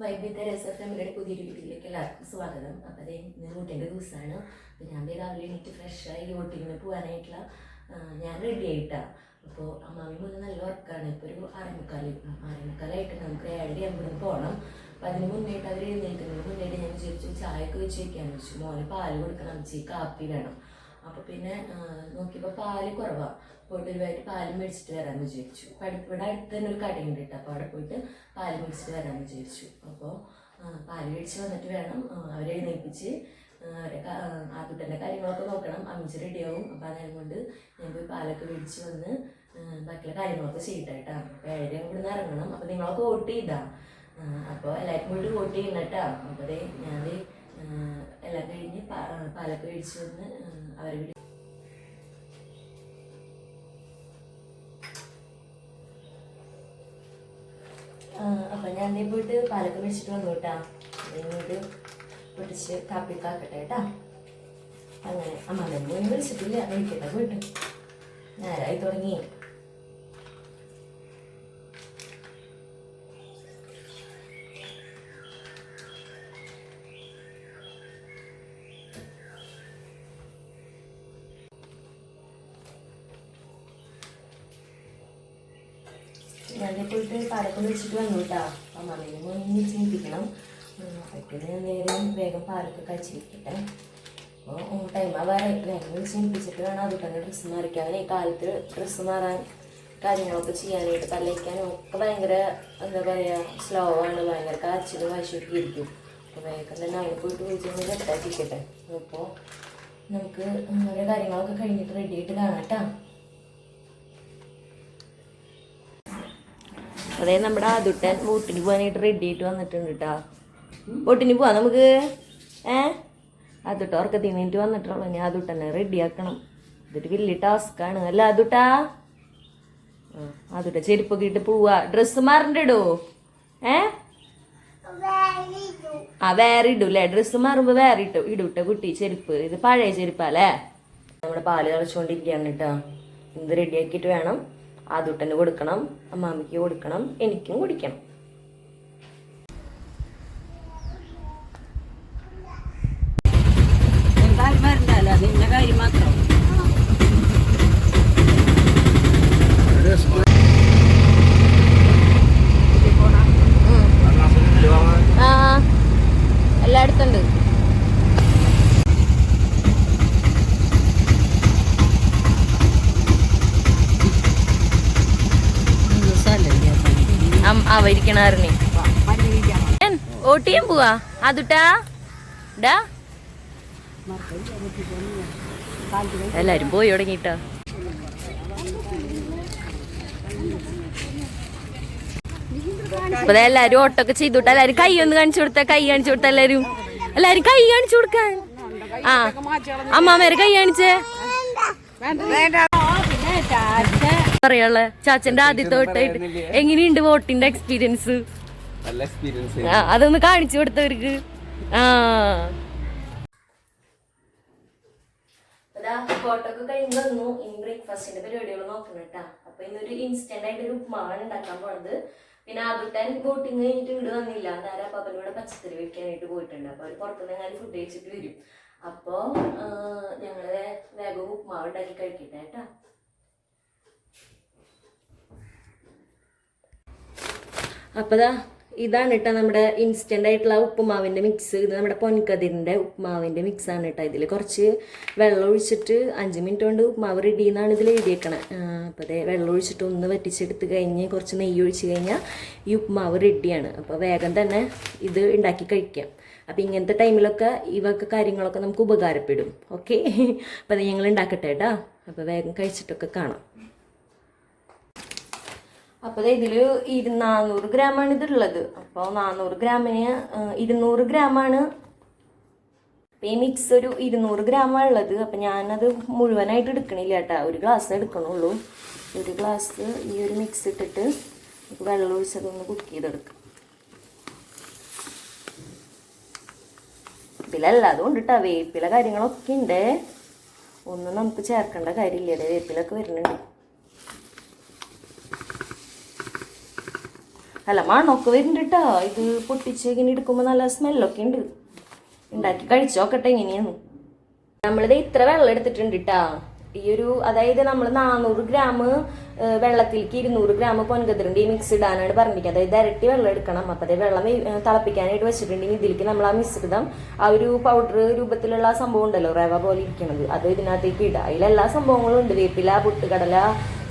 വൈകിട്ട് രസഫാമിലിയുടെ പുതിയൊരു വീട്ടിലേക്ക് എല്ലാവർക്കും സ്വാഗതം. അപ്പോൾ അതേ ഇന്ന് വോട്ടിൻ്റെ ദിവസമാണ്. അപ്പോൾ ഞാൻ രാവിലെ എണീറ്റ് ഫ്രഷായി വോട്ടിങ്ങിന് പോകാനായിട്ടുള്ള ഞാൻ റെഡി ആയിട്ടാണ്. അപ്പോൾ അമ്മാമി മുന്നേ നല്ല വർക്കാണ്. ഇപ്പോൾ ഒരു ആറേമുക്കാലായിട്ട് നമുക്ക് 7:50 പോകണം. അപ്പോൾ അതിന് മുന്നേട്ട് അവർ എഴുന്നേൽക്കുന്നതിന് മുന്നേട്ട് ഞാൻ വിചാരിച്ചു ചായയൊക്കെ വെച്ച് വയ്ക്കാമെന്ന് വെച്ചു. മോന് പാല് കൊടുക്കണം, കാപ്പി വേണം. അപ്പോൾ പിന്നെ നോക്കിയപ്പോൾ പാല് കുറവാണ്. പോയിട്ട് ഒരുപാട് പാല് മേടിച്ചിട്ട് വരാമെന്ന് വിചാരിച്ചു. ഇവിടെ അടുത്ത് തന്നെ ഒരു കടയുണ്ട് കേട്ടോ. അപ്പോൾ അവിടെ പോയിട്ട് പാല് മേടിച്ചിട്ട് വരാമെന്ന് വിചാരിച്ചു. അപ്പോൾ പാല് മേടിച്ച് വന്നിട്ട് വേണം അവരെ എഴുന്നേൽപ്പിച്ച് ആദ്യത്തെ കാര്യങ്ങളൊക്കെ നോക്കണം. അമ്മച്ചി റെഡിയാവും. അപ്പോൾ അതിനെ കൊണ്ട് ഞാൻ പോയി പാലൊക്കെ മേടിച്ച് വന്ന് ബാക്കിയുള്ള കാര്യങ്ങളൊക്കെ ചെയ്യട്ടെ കേട്ടോ. അപ്പോൾ 7:00 ഇവിടെ നിന്ന് ഇറങ്ങണം. അപ്പോൾ നിങ്ങളൊക്കെ വോട്ട് ചെയ്താ. അപ്പോൾ എല്ലാവർക്കും പോയിട്ട് വോട്ട് ചെയ്യണം കേട്ടോ. അപ്പോൾ അതേ ഞാൻ എല്ലാം കഴിഞ്ഞ് പാലൊക്കെ മേടിച്ച് വന്ന് അവരെ അപ്പം ഞാൻ പോയിട്ട് പാലൊക്കെ മേടിച്ചിട്ട് വന്നു കേട്ടാ. ഇങ്ങോട്ട് പൊട്ടിച്ച് കാപ്പിക്കാക്കട്ടെ കേട്ടാ. അങ്ങനെ അമ്മ പോയി വിളിച്ചിട്ടില്ല, വിളിക്കട്ടെ പോയിട്ട്. നേരായി തുടങ്ങി. ഞാൻ പോയിട്ട് പാലൊക്കെ വിളിച്ചിട്ട് വന്നു കേട്ടാ. അമ്മേനെ മുന്നിൽ ചിന്തിക്കണം. അതൊക്കെ ഞാൻ നേരം വേഗം പാലൊക്കെ കഴിച്ചിരിക്കട്ടെ. അപ്പോൾ വേറെ വേഗം വിളിച്ച് ചിന്തിച്ചിട്ട് വേണം അത് തന്നെ ഡ്രസ്സ് മാറിക്കാൻ. അങ്ങനെ ഈ കാലത്ത് ഡ്രസ്സ് മാറാൻ കാര്യങ്ങളൊക്കെ ചെയ്യാനായിട്ട് തലയ്ക്കാനും ഒക്കെ ഭയങ്കര എന്താ പറയുക സ്ലോ ആണ്. ഭയങ്കര കാച്ചിലും വാശിയൊക്കെ ഇരിക്കും. അപ്പോൾ വേഗം തന്നെ അവിടെ പോയിട്ട് വിളിച്ചൊന്ന് സെറ്റാക്കിക്കട്ടെ. അപ്പോൾ നമുക്ക് ഓരോ കാര്യങ്ങളൊക്കെ കഴിഞ്ഞിട്ട് റെഡി ആയിട്ട് കാണാം കേട്ടോ. അതെ നമ്മുടെ ആദുട്ടൻ വോട്ടിന് പോകാനായിട്ട് റെഡി ആയിട്ട് വന്നിട്ടുണ്ട് കേട്ടോ. വോട്ടിന് പോവാം നമുക്ക്. ആദുട്ട ഉറക്കത്തിൽ നിന്നിട്ട് വന്നിട്ടുള്ളൂ. ഇനി ആദുട്ടനെ റെഡി ആക്കണം. ഇതൊരു വലിയ ടാസ്ക്കാണ് അല്ല ആദുട്ടാ. ആദുട്ട ചെരുപ്പൊക്കെ ഇട്ട് പോവാ. ഡ്രസ്സ് മാറണ്ടോ? വേറെ ഇടൂല്ലേ? ഡ്രസ്സ് മാറുമ്പോ വേറെ ഇടൂട്ടെ കുട്ടി ചെരുപ്പ്. ഇത് പഴയ ചെരുപ്പല്ലേ. നമ്മുടെ പാല് തിളച്ചുകൊണ്ടിരിക്കുകയാണ് കേട്ടോ. ഇത് റെഡിയാക്കിയിട്ട് വേണം ആദുട്ടന് കൊടുക്കണം, അമ്മാമ്മയ്ക്ക് കൊടുക്കണം, എനിക്കും കുടിക്കണം. അതിന്റെ കാര്യം മാത്രം. എല്ലായിടത്തുണ്ട്. അവരിക്കണാറിനെ വോട്ട് ചെയ്യാൻ പോവാ അതുട്ടാ. എല്ലാരും പോയി തുടങ്ങിട്ടാ. അപ്പൊ എല്ലാരും ഓട്ടൊക്കെ ചെയ്തോട്ടെ. എല്ലാരും കൈ ഒന്ന് കാണിച്ചു കൊടുത്ത. കൈ കാണിച്ചു കൊടുത്ത. എല്ലാരും കൈ കാണിച്ചു കൊടുക്കാൻ. അമ്മാമേരെ കൈ കാണിച്ചേ. പറയാനുള്ള ചാച്ചന്റെ ആദ്യത്തെ വോട്ടായിട്ട് എങ്ങനെയുണ്ട് വോട്ടിന്റെ എക്സ്പീരിയൻസ്? അതൊന്ന് കാണിച്ചു കൊടുത്തവർക്ക്. ഫോട്ടോക്കെ കഴിഞ്ഞ് വന്നു. ഇനി ബ്രേക്ക്ഫാസ്റ്റിന്റെ പരിപാടികൾ നോക്കണം കേട്ടാ. അപ്പൊ ഇന്നൊരു ഇൻസ്റ്റന്റ് ആയിട്ട് ഒരു ഉപ്മാവാണ് ഉണ്ടാക്കാൻ പോണത്. പിന്നെ ആദ്യത്തെ വോട്ടിങ് കഴിഞ്ഞിട്ട് ഇവിടെ വന്നില്ല. അന്നേരം അപ്പനോട് പച്ചക്കറി വെക്കാനായിട്ട് പോയിട്ടുണ്ട്. അപ്പൊ അവര് പുറത്തുനിന്ന് എങ്ങാനും ഫുഡ് കഴിച്ചിട്ട് വരും. അപ്പൊ ഞങ്ങള് വേഗം ഉപ്മാവ് ഉണ്ടാക്കി കഴിക്കട്ടെ കേട്ടാ. അപ്പതാ ഇതാണ് കേട്ടോ നമ്മുടെ ഇൻസ്റ്റൻ്റ് ആയിട്ടുള്ള ഉപ്പുമാവിൻ്റെ മിക്സ്. ഇത് നമ്മുടെ പൊൻകതിരിൻ്റെ ഉപ്പുമാവിൻ്റെ മിക്സാണ് കേട്ടോ. ഇതിൽ കുറച്ച് വെള്ളം ഒഴിച്ചിട്ട് 5 മിനിറ്റ് കൊണ്ട് ഉപ്പുമാവ് റെഡി എന്നാണ് ഇതിൽ എഴുതിയേക്കണത്. അപ്പോൾ അതേ വെള്ളം ഒഴിച്ചിട്ട് ഒന്ന് വറ്റിച്ചെടുത്ത് കഴിഞ്ഞ് കുറച്ച് നെയ്യ് ഒഴിച്ച് കഴിഞ്ഞാൽ ഈ ഉപ്പുമാവ് റെഡിയാണ്. അപ്പോൾ വേഗം തന്നെ ഇത് ഉണ്ടാക്കി കഴിക്കാം. അപ്പോൾ ഇങ്ങനത്തെ ടൈമിലൊക്കെ ഇവയൊക്കെ കാര്യങ്ങളൊക്കെ നമുക്ക് ഉപകാരപ്പെടും. ഓക്കെ, അപ്പോൾ അത് ഞങ്ങൾ ഉണ്ടാക്കട്ടെ കേട്ടോ. അപ്പോൾ വേഗം കഴിച്ചിട്ടൊക്കെ കാണാം. അപ്പോൾ ഇതിൽ 400 ഗ്രാമാണ് ഇതുള്ളത്. അപ്പോൾ 400 ഗ്രാമിന് 200 ഗ്രാമാണ്. അപ്പോൾ ഈ മിക്സ് ഒരു 200 ഗ്രാമാണ് ഉള്ളത്. അപ്പം ഞാനത് മുഴുവനായിട്ട് എടുക്കണില്ല കേട്ടോ. ഒരു ഗ്ലാസ് എടുക്കണുള്ളൂ. ഒരു ഗ്ലാസ് ഈ ഒരു മിക്സ് ഇട്ടിട്ട് വെള്ളം ഒഴിച്ചതൊന്ന് കുക്ക് ചെയ്തെടുക്കാം. ഇതിലല്ലാതും ഉണ്ട് കേട്ടോ. വേപ്പില കാര്യങ്ങളൊക്കെ ഉണ്ട്. ഒന്നും നമുക്ക് ചേർക്കേണ്ട കാര്യമില്ല. വേപ്പിലൊക്കെ വരുന്നുണ്ട്. അല്ല മണമൊക്കെ വരുന്നുണ്ട് കേട്ടോ. ഇത് പൊട്ടിച്ച് ഇങ്ങനെ എടുക്കുമ്പോൾ നല്ല സ്മെല്ലൊക്കെ ഉണ്ട്. ഉണ്ടാക്കി കഴിച്ചോക്കട്ടെ എങ്ങനെയാണ്. നമ്മളിത് ഇത്ര വെള്ളം എടുത്തിട്ടുണ്ട് കേട്ടോ. ഈ ഒരു അതായത് നമ്മൾ 400 ഗ്രാം വെള്ളത്തിലേക്ക് 200 ഗ്രാം പൊൻകതിറിൻ്റെ ഈ മിക്സ് ഇടാനാണ് പറഞ്ഞിരിക്കുന്നത്. അതായത് ഇരട്ടി വെള്ളം എടുക്കണം. അപ്പം അതേ വെള്ളം തിളപ്പിക്കാനായിട്ട് വെച്ചിട്ടുണ്ടെങ്കിൽ ഇതിലേക്ക് നമ്മൾ ആ മിശ്രിതം ആ ഒരു പൗഡർ രൂപത്തിലുള്ള സംഭവം ഉണ്ടല്ലോ, റവ പോലെ ഇരിക്കുന്നത്, അത് ഇതിനകത്തേക്ക് ഇടുക. അതിലെല്ലാ സംഭവങ്ങളും ഉണ്ട്, വേപ്പില, പൊട്ടുകടല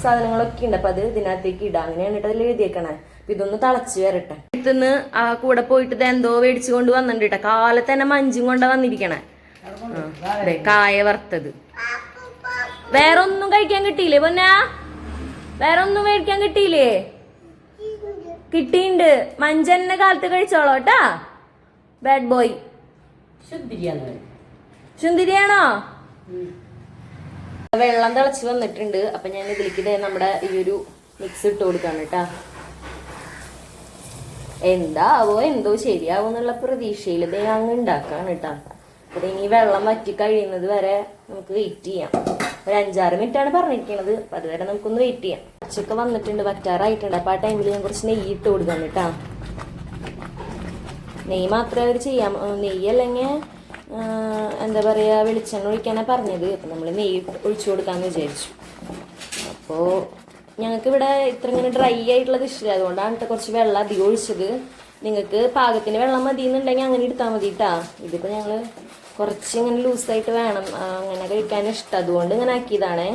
സാധനങ്ങളൊക്കെ ഉണ്ട്. അപ്പം അത് ഇതിനകത്തേക്ക് ഇടുക. അങ്ങനെയാണ് അതിൽ എഴുതിയേക്കണേ. അപ്പം ഇതൊന്ന് തിളച്ച് വരട്ടെ. ഇന്ന് ആ കൂടെ പോയിട്ട് ഇത് എന്തോ മേടിച്ചു കൊണ്ട് വന്നിട്ടുണ്ട് കേട്ടോ. കാലത്ത് തന്നെ മഞ്ചും കൊണ്ടാ വന്നിരിക്കണേ. കായ വറുത്തത്. വേറെ ഒന്നും കഴിക്കാൻ കിട്ടിയില്ലേ പൊന്നാ? വേറെ ഒന്നും മേടിക്കാൻ കിട്ടിയില്ലേ? കിട്ടിയിണ്ട്. മഞ്ചന്നെ കാലത്ത് കഴിച്ചോളോ കേട്ടാ. Bad boy. സുന്ദരിയാണോ? വെള്ളം തിളച്ച് വന്നിട്ടുണ്ട്. അപ്പൊ ഞാൻ ഇതിലേക്ക് നമ്മുടെ ഈ ഒരു മിക്സ് ഇട്ട് കൊടുക്കാണ് കേട്ടാ. എന്താവോ എന്തോ ശരിയാവോ എന്നുള്ള പ്രതീക്ഷയിൽ ഇത് അങ്ങ് ഉണ്ടാക്കാണ് കേട്ടാ. അപ്പൊ ഇനി വെള്ളം വറ്റി കഴിയുന്നത് വരെ നമുക്ക് വെയിറ്റ് ചെയ്യാം. ഒരു 5-6 മിനിറ്റാണ് പറഞ്ഞിരിക്കുന്നത്. അപ്പൊ അതുവരെ നമുക്കൊന്ന് വെയിറ്റ് ചെയ്യാം. ഉച്ചക്ക് വന്നിട്ടുണ്ട്, വറ്റാറായിട്ടുണ്ട്. അപ്പൊ ആ ടൈമിൽ ഞാൻ കുറച്ച് നെയ്യ് ഇട്ട് കൊടുക്കാം കേട്ടാ. നെയ്യ് മാത്രമേ അവർ ചെയ്യാം. നെയ്യ് അല്ലെങ്കിൽ എന്താ പറയാ, വെളിച്ചെണ്ണ ഒഴിക്കാനാ പറഞ്ഞത്. അപ്പൊ നമ്മൾ നെയ്യ് ഒഴിച്ചു കൊടുക്കാന്ന് വിചാരിച്ചു. അപ്പോ ഞങ്ങൾക്ക് ഇവിടെ ഇത്ര ഇങ്ങനെ ഡ്രൈ ആയിട്ടുള്ളത് ഇഷ്ടമില്ല. അതുകൊണ്ടാണ് കുറച്ച് വെള്ളം അധികം ഒഴിച്ചത്. നിങ്ങൾക്ക് പാകത്തിന് വെള്ളം മതി എന്നുണ്ടെങ്കിൽ അങ്ങനെ എടുത്താൽ മതി കേട്ടാ. ഇതിപ്പോൾ ഞങ്ങൾ കുറച്ച് ഇങ്ങനെ ലൂസായിട്ട് വേണം അങ്ങനെ കഴിക്കാൻ ഇഷ്ടം, അതുകൊണ്ട് ഇങ്ങനെ ആക്കിയതാണേ.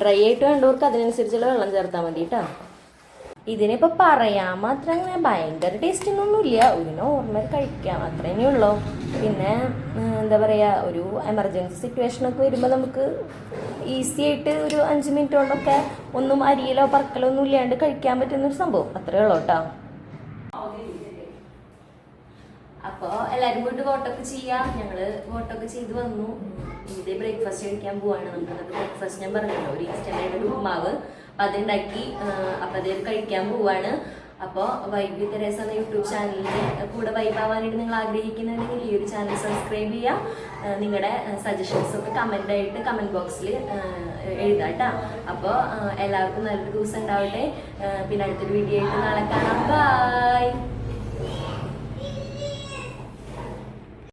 ഡ്രൈ ആയിട്ട് വേണ്ടവർക്ക് അതിനനുസരിച്ചുള്ള വെള്ളം ചേർത്താൽ മതി കേട്ടോ. ഇതിനിപ്പോൾ പറയാൻ മാത്രം അങ്ങനെ ഭയങ്കര ടേസ്റ്റ് ഒന്നുമില്ല. ഒരു നോർമൽ കഴിക്കാം, അത്രേ ഉള്ളൂ. പിന്നെ എന്താ പറയുക, ഒരു എമർജൻസി സിറ്റുവേഷനൊക്കെ വരുമ്പോൾ നമുക്ക് ഈസി ആയിട്ട് ഒരു 5 മിനിറ്റ് കൊണ്ടൊക്കെ ഒന്നും അരിയിലോ പറക്കലോ ഒന്നും ഇല്ലാണ്ട് കഴിക്കാൻ പറ്റുന്നൊരു സംഭവം, അത്രേ ഉള്ളൂ കേട്ടോ. അപ്പോൾ എല്ലാവരും പോയിട്ട് വോട്ടൊക്കെ ചെയ്യാം. ഞങ്ങള് വോട്ടൊക്കെ ചെയ്ത് വന്നു. ഇത് ബ്രേക്ക്ഫാസ്റ്റ് കഴിക്കാൻ പോവാണ്. നമുക്കത് ബ്രേക്ക്ഫാസ്റ്റ് ഞാൻ പറഞ്ഞല്ലോ, ഒരു ഇൻസ്റ്റന്റ് ഒരു ഉപ്മാവ്, അപ്പം അതുണ്ടാക്കി അപ്പം അത് കഴിക്കാൻ പോവാണ്. അപ്പോൾ വൈബ് വിത്ത് തെരേസ എന്ന യൂട്യൂബ് ചാനലിൻ്റെ കൂടെ വൈബ് ആവാനായിട്ട് നിങ്ങൾ ആഗ്രഹിക്കുന്നുണ്ടെങ്കിൽ ഈ ഒരു ചാനൽ സബ്സ്ക്രൈബ് ചെയ്യുക. നിങ്ങളുടെ സജഷൻസൊക്കെ കമൻ്റായിട്ട് കമൻറ്റ് ബോക്സിൽ എഴുതാം കേട്ടോ. അപ്പോൾ എല്ലാവർക്കും നല്ലൊരു ദിവസം ഉണ്ടാവട്ടെ. പിന്നെ അടുത്തൊരു വീഡിയോ ആയിട്ട് നാളെ കാണാം. ബൈ.